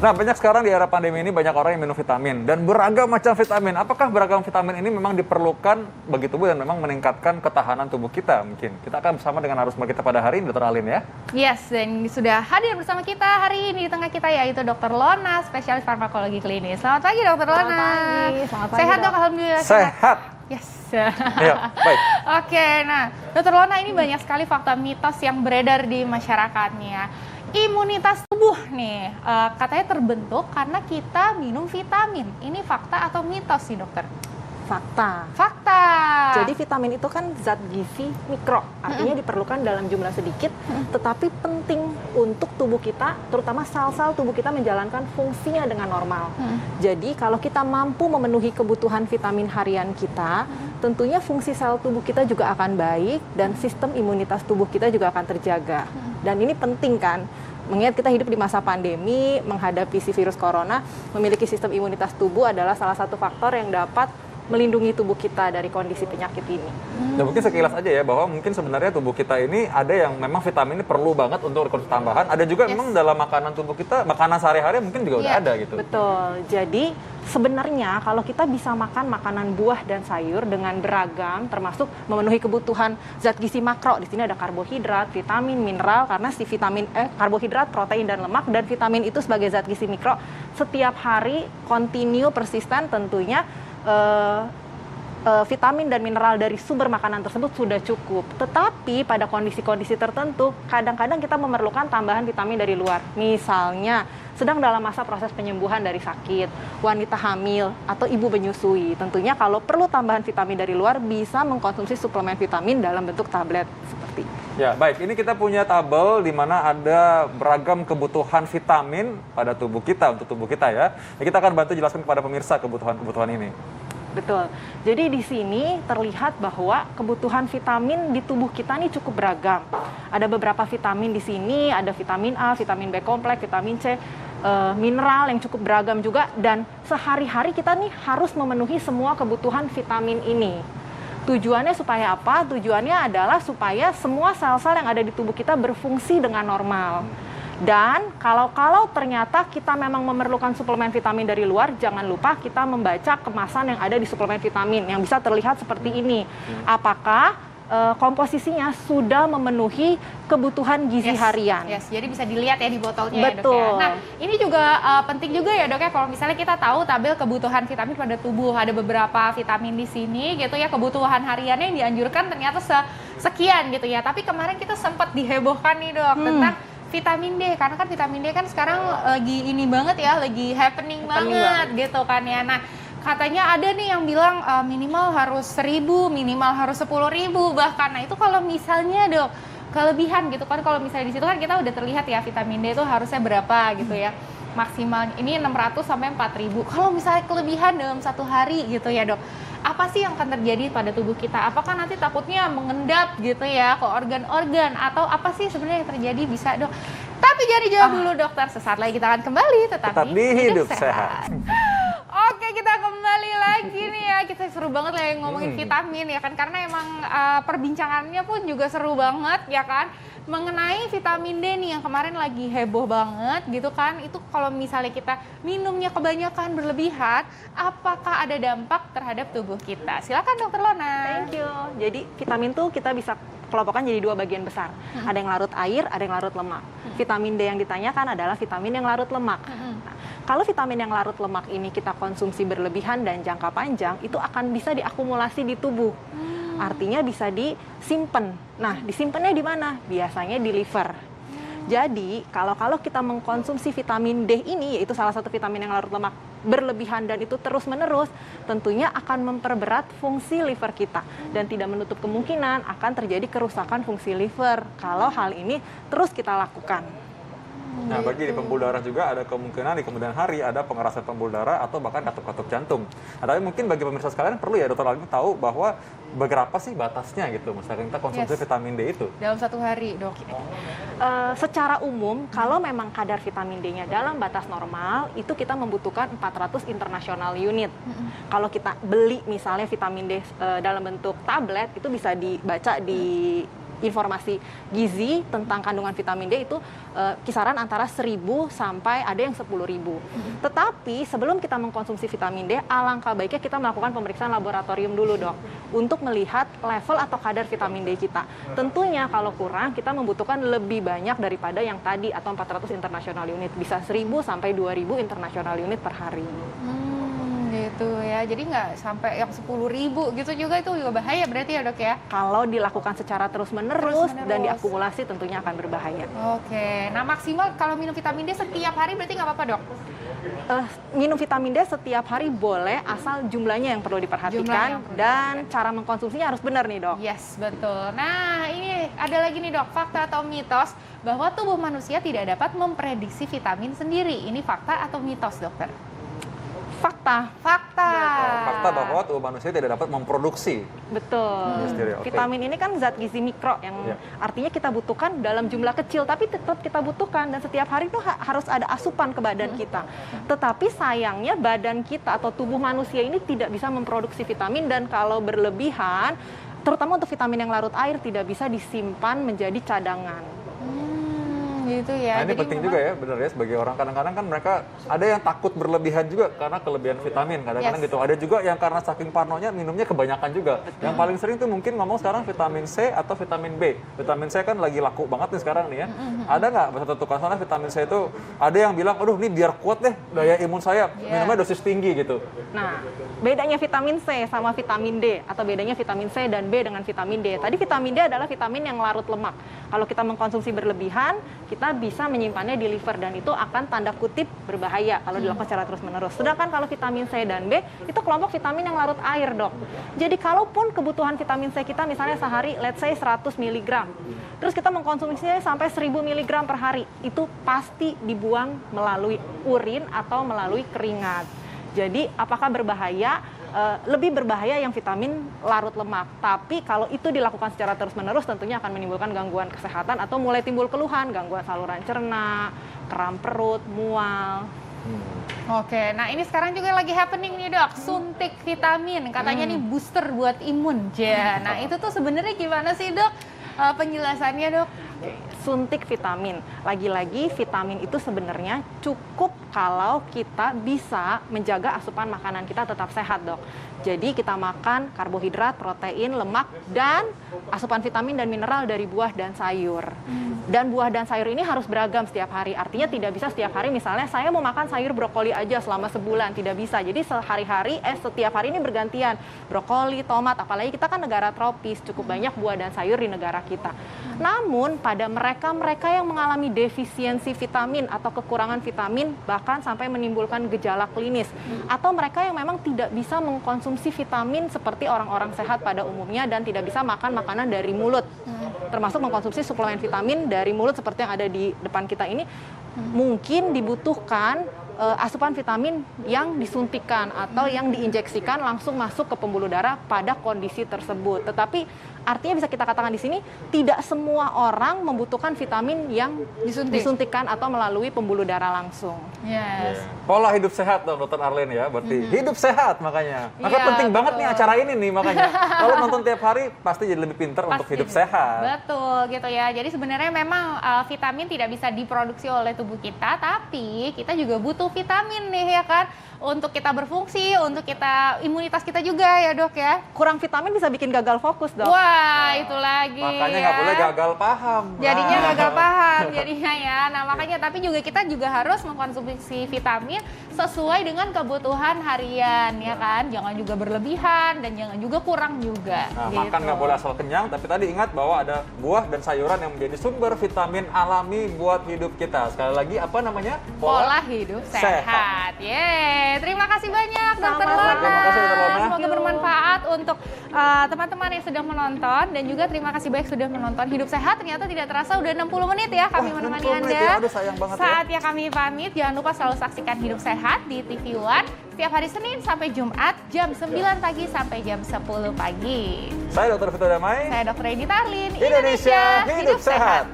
Nah, banyak sekarang di era pandemi ini banyak orang yang minum vitamin dan beragam macam vitamin. Apakah beragam vitamin ini memang diperlukan bagi tubuh dan memang meningkatkan ketahanan tubuh kita mungkin? Kita akan bersama dengan narasumber kita pada hari ini, Dr. Alin ya. Yes, dan sudah hadir bersama kita hari ini di tengah kita yaitu Dr. Lona, spesialis farmakologi klinis. Selamat pagi Dr. Lona. Selamat pagi. Sehat dok, alhamdulillah. Sehat. Yes. Ya, baik. Oke, nah Dr. Lona, ini banyak sekali fakta mitos yang beredar di masyarakatnya. Imunitas tubuh nih, katanya terbentuk karena kita minum vitamin. Ini fakta atau mitos sih dokter? Fakta. Fakta. Jadi vitamin itu kan zat gizi mikro, artinya diperlukan dalam jumlah sedikit, tetapi penting untuk tubuh kita, terutama sel-sel tubuh kita menjalankan fungsinya dengan normal. Jadi kalau kita mampu memenuhi kebutuhan vitamin harian kita, tentunya fungsi sel tubuh kita juga akan baik dan sistem imunitas tubuh kita juga akan terjaga. Dan ini penting kan? Mengingat kita hidup di masa pandemi, menghadapi si virus corona, memiliki sistem imunitas tubuh adalah salah satu faktor yang dapat melindungi tubuh kita dari kondisi penyakit ini. Dan mungkin sekilas aja ya, bahwa mungkin sebenarnya tubuh kita ini ada yang memang vitamin ini perlu banget untuk konsumsi tambahan. Ada juga memang dalam makanan tubuh kita, makanan sehari-hari mungkin juga udah ada gitu. Betul. Jadi sebenarnya kalau kita bisa makan makanan buah dan sayur dengan beragam, termasuk memenuhi kebutuhan zat gizi makro. Di sini ada karbohidrat, vitamin, mineral, karena si vitamin karbohidrat, protein dan lemak, dan vitamin itu sebagai zat gizi mikro setiap hari kontinu persisten tentunya. Vitamin dan mineral dari sumber makanan tersebut sudah cukup. Tetapi pada kondisi-kondisi tertentu, kadang-kadang kita memerlukan tambahan vitamin dari luar. Misalnya, sedang dalam masa proses penyembuhan dari sakit, wanita hamil, atau ibu menyusui. Tentunya kalau perlu tambahan vitamin dari luar, bisa mengkonsumsi suplemen vitamin dalam bentuk tablet seperti ini. Ya, baik. Ini kita punya tabel di mana ada beragam kebutuhan vitamin pada tubuh kita, untuk tubuh kita ya. Kita akan bantu jelaskan kepada pemirsa kebutuhan-kebutuhan ini. Betul. Jadi di sini terlihat bahwa kebutuhan vitamin di tubuh kita nih cukup beragam. Ada beberapa vitamin di sini, ada vitamin A, vitamin B kompleks, vitamin C, mineral yang cukup beragam juga. Dan sehari-hari kita nih harus memenuhi semua kebutuhan vitamin ini. Tujuannya supaya apa? Tujuannya adalah supaya semua sel-sel yang ada di tubuh kita berfungsi dengan normal. Dan kalau ternyata kita memang memerlukan suplemen vitamin dari luar, jangan lupa kita membaca kemasan yang ada di suplemen vitamin yang bisa terlihat seperti ini. Apakah komposisinya sudah memenuhi kebutuhan gizi harian? Yes, jadi bisa dilihat ya di botolnya. Betul. Ya dok ya. Nah, ini juga penting juga ya dok ya, kalau misalnya kita tahu tabel kebutuhan vitamin pada tubuh, ada beberapa vitamin di sini gitu ya, kebutuhan hariannya yang dianjurkan ternyata sekian gitu ya. Tapi kemarin kita sempat dihebohkan nih dok tentang vitamin D, karena kan vitamin D kan sekarang lagi ini banget ya, lagi happening banget gitu kan ya. Nah, katanya ada nih yang bilang minimal harus 1.000, minimal harus 10.000 bahkan. Nah, itu kalau misalnya dok, kelebihan gitu kan, kalau misalnya di situ kan kita udah terlihat ya vitamin D itu harusnya berapa gitu ya. Maksimal ini 600 sampai 4.000. Kalau misalnya kelebihan dalam satu hari gitu ya dok, apa sih yang akan terjadi pada tubuh kita? Apakah nanti takutnya mengendap gitu ya ke organ-organ, atau apa sih sebenarnya yang terjadi bisa dok? Tapi jangan dijawab dulu dokter, sesaat lagi kita akan kembali tetap di Hidup Sehat. Oke, kita kembali lagi nih ya. Kita seru banget lah ngomongin vitamin ya kan, karena emang perbincangannya pun juga seru banget ya kan. Mengenai vitamin D nih yang kemarin lagi heboh banget gitu kan, itu kalau misalnya kita minumnya kebanyakan berlebihan, apakah ada dampak terhadap tubuh kita? Silakan dokter Lona. Thank you. Jadi vitamin tuh kita bisa kelompokkan jadi dua bagian besar. Ada yang larut air, ada yang larut lemak. Vitamin D yang ditanyakan adalah vitamin yang larut lemak. Nah, kalau vitamin yang larut lemak ini kita konsumsi berlebihan dan jangka panjang, itu akan bisa diakumulasi di tubuh. Artinya bisa disimpan. Nah, disimpannya di mana? Biasanya di liver. Jadi, kalau kita mengkonsumsi vitamin D ini, yaitu salah satu vitamin yang larut lemak berlebihan dan itu terus-menerus, tentunya akan memperberat fungsi liver kita. Dan tidak menutup kemungkinan akan terjadi kerusakan fungsi liver kalau hal ini terus kita lakukan. Nah, bagi di pembuluh darah juga ada kemungkinan di kemudian hari ada pengerasan pembuluh darah atau bahkan katup-katup jantung. Nah, tapi mungkin bagi pemirsa sekalian perlu ya dokter Alin tahu bahwa berapa sih batasnya gitu, misalkan kita konsumsi vitamin D itu. Dalam satu hari dok. Secara umum, kalau memang kadar vitamin D-nya dalam batas normal, itu kita membutuhkan 400 international unit. Kalau kita beli misalnya vitamin D dalam bentuk tablet, itu bisa dibaca di informasi gizi tentang kandungan vitamin D itu kisaran antara 1.000 sampai ada yang 10.000. Tetapi sebelum kita mengkonsumsi vitamin D, alangkah baiknya kita melakukan pemeriksaan laboratorium dulu dok, untuk melihat level atau kadar vitamin D kita. Tentunya kalau kurang, kita membutuhkan lebih banyak daripada yang tadi atau 400 international unit, bisa 1.000 sampai 2.000 international unit per hari. Gitu ya, jadi nggak sampai yang 10.000 gitu juga, itu juga bahaya berarti ya dok ya? Kalau dilakukan secara terus-menerus dan diakumulasi tentunya akan berbahaya. Oke, nah maksimal kalau minum vitamin D setiap hari berarti nggak apa-apa dok? Minum vitamin D setiap hari boleh, asal jumlahnya yang perlu diperhatikan dan cara mengkonsumsinya harus benar nih dok. Yes, betul. Nah ini ada lagi nih dok, fakta atau mitos bahwa tubuh manusia tidak dapat memprediksi vitamin sendiri. Ini fakta atau mitos dokter? Fakta. Fakta bahwa tubuh manusia tidak dapat memproduksi. Betul. Okay. Vitamin ini kan zat gizi mikro yang artinya kita butuhkan dalam jumlah kecil, tapi tetap kita butuhkan dan setiap hari itu harus ada asupan ke badan kita. Tetapi sayangnya badan kita atau tubuh manusia ini tidak bisa memproduksi vitamin, dan kalau berlebihan, terutama untuk vitamin yang larut air, tidak bisa disimpan menjadi cadangan. Gitu ya. Nah ini jadi penting memang, juga ya, benar ya, sebagai orang kadang-kadang kan mereka ada yang takut berlebihan juga karena kelebihan vitamin kadang-kadang gitu. Ada juga yang karena saking parnonya minumnya kebanyakan juga. Yang paling sering tuh mungkin ngomong sekarang vitamin C atau vitamin B. Vitamin C kan lagi laku banget nih sekarang nih ya. Ada nggak satu tukang sana vitamin C itu ada yang bilang, aduh ini biar kuat deh daya imun saya, minumnya dosis tinggi gitu. Nah, bedanya vitamin C sama vitamin D, atau bedanya vitamin C dan B dengan vitamin D. Tadi vitamin D adalah vitamin yang larut lemak. Kalau kita mengkonsumsi berlebihan, kita bisa menyimpannya di liver dan itu akan tanda kutip berbahaya kalau dilakukan secara terus-menerus. Sedangkan kalau vitamin C dan B itu kelompok vitamin yang larut air, dok. Jadi kalaupun kebutuhan vitamin C kita misalnya sehari let's say 100 mg, terus kita mengkonsumsinya sampai 1.000 mg per hari, itu pasti dibuang melalui urin atau melalui keringat. Jadi apakah berbahaya? Lebih berbahaya yang vitamin larut lemak. Tapi kalau itu dilakukan secara terus-menerus tentunya akan menimbulkan gangguan kesehatan atau mulai timbul keluhan, gangguan saluran cerna, kram perut, mual. Oke, nah ini sekarang juga lagi happening nih dok, suntik vitamin, katanya nih booster buat imun. Nah itu tuh sebenarnya gimana sih dok penjelasannya dok? Suntik vitamin, lagi-lagi vitamin itu sebenarnya cukup kalau kita bisa menjaga asupan makanan kita tetap sehat dok. Jadi kita makan karbohidrat, protein, lemak, dan asupan vitamin dan mineral dari buah dan sayur. Dan buah dan sayur ini harus beragam setiap hari. Artinya tidak bisa setiap hari misalnya saya mau makan sayur brokoli aja selama sebulan, tidak bisa. Jadi setiap hari ini bergantian. Brokoli, tomat, apalagi kita kan negara tropis, cukup banyak buah dan sayur di negara kita. Namun pada mereka yang mengalami defisiensi vitamin atau kekurangan vitamin, bahkan sampai menimbulkan gejala klinis, atau mereka yang memang tidak bisa mengkonsumsi vitamin seperti orang-orang sehat pada umumnya dan tidak bisa makan makanan dari mulut, termasuk mengkonsumsi suplemen vitamin dari mulut seperti yang ada di depan kita ini, mungkin dibutuhkan asupan vitamin yang disuntikan atau yang diinjeksikan langsung masuk ke pembuluh darah pada kondisi tersebut. Tetapi artinya bisa kita katakan di sini tidak semua orang membutuhkan vitamin yang disuntikan atau melalui pembuluh darah langsung. Yes. Pola hidup sehat dong dokter Arlene ya, berarti hidup sehat makanya. Maka Iya, penting banget betul. nih acara ini nih makanya. Kalau nonton tiap hari pasti jadi lebih pintar untuk hidup sehat. Betul gitu ya. Jadi sebenarnya memang vitamin tidak bisa diproduksi oleh tubuh kita, tapi kita juga butuh vitamin nih ya kan, untuk kita berfungsi, untuk kita imunitas kita juga ya dok ya. Kurang vitamin bisa bikin gagal fokus dok. Wah itu lagi. Makanya ya. nggak boleh gagal paham. Jadinya gagal paham jadinya ya. Nah makanya tapi kita juga harus mengkonsumsi vitamin sesuai dengan kebutuhan harian ya kan. Jangan juga berlebihan dan jangan juga kurang juga. Nah, gitu. makan nggak boleh asal kenyang, tapi tadi ingat bahwa ada buah dan sayuran yang menjadi sumber vitamin alami buat hidup kita. Sekali lagi apa namanya? Pola hidup sehat. Yeay, terima kasih banyak Dokter Sama-sama. Lona. Terima kasih, Dr. Lona. Semoga bermanfaat untuk teman-teman yang sudah menonton, dan juga terima kasih banyak sudah menonton Hidup Sehat. Ternyata tidak terasa udah 60 menit ya kami Wah, menemani 60 menit Anda. ya. Aduh, sayang banget ya. Saatnya kami pamit. Jangan lupa selalu saksikan Hidup Sehat di TV One setiap hari Senin sampai Jumat jam 9 pagi sampai jam 10 pagi. Saya Dr. Vito Damai. Saya Dr. Edi Tarlin. Indonesia Hidup Sehat.